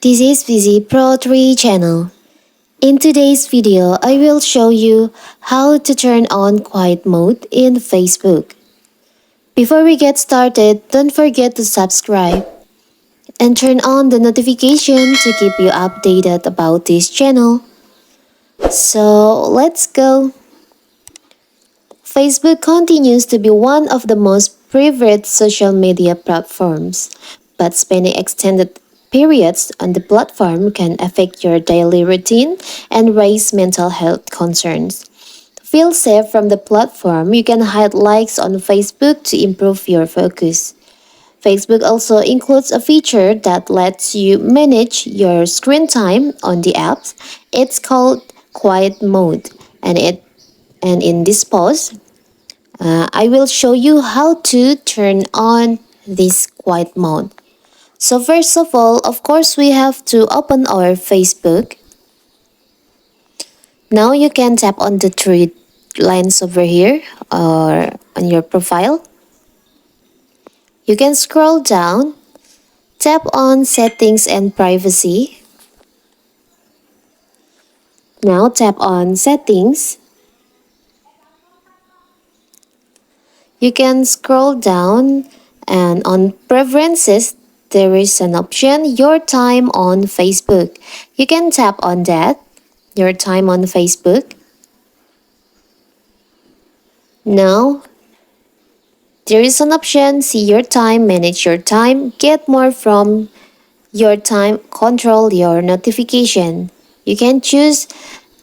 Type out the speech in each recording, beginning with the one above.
This is Busy Pro 3 channel. In today's video, I will show you how to turn on quiet mode in Facebook. Before we get started, don't forget to subscribe and turn on the notification to keep you updated about this channel. So let's go. Facebook continues to be one of the most favorite social media platforms, but spending extended periods on the platform can affect your daily routine and raise mental health concerns. To feel safe from the platform, you can hide likes on Facebook to improve your focus. Facebook also includes a feature that lets you manage your screen time on the apps. It's called quiet mode, and in this post, I will show you how to turn on this quiet mode. So first of all, of course, we have to open our Facebook. Now you can tap on the three lines over here or on your profile. You can scroll down, tap on settings and privacy. Now tap on settings. You can scroll down and on preferences, there is an option, your time on Facebook. You can tap on that, your time on Facebook. Now, there is an option, see your time, manage your time, get more from your time, control your notification. You can choose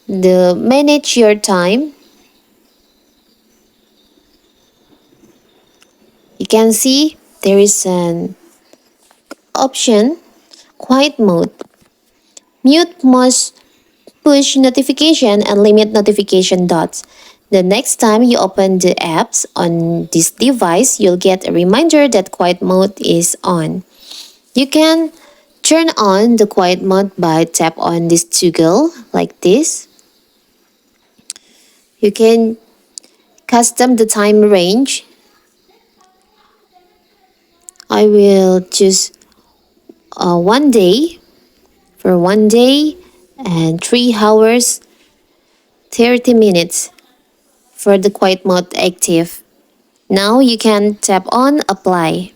the manage your time. You can see there is an option, quiet mode. Mute most push notification and limit notification dots. The next time you open the apps on this device, you'll get a reminder that quiet mode is on. You can turn on the quiet mode by tap on this toggle like this. You can custom the time range. I will choose 1 day for 1 day and 3 hours 30 minutes for the quiet mode active. Now you can tap on apply.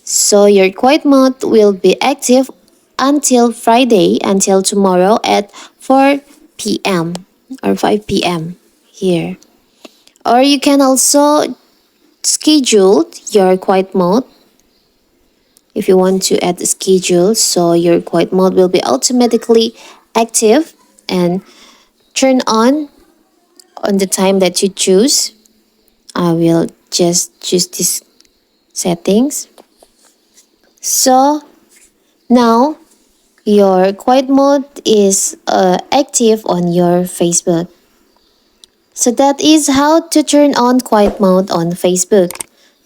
So your quiet mode will be active until Friday, until tomorrow at 4 p.m. or 5 p.m. here. Or you can also schedule your quiet mode if you want to add a schedule, so your quiet mode will be automatically active and turn on the time that you choose. I will just choose this settings. So now your quiet mode is active on your Facebook. So that is how to turn on quiet mode on Facebook.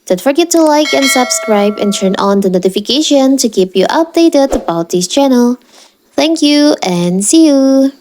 Don't forget to like and subscribe and turn on the notification to keep you updated about this channel. Thank you and see you!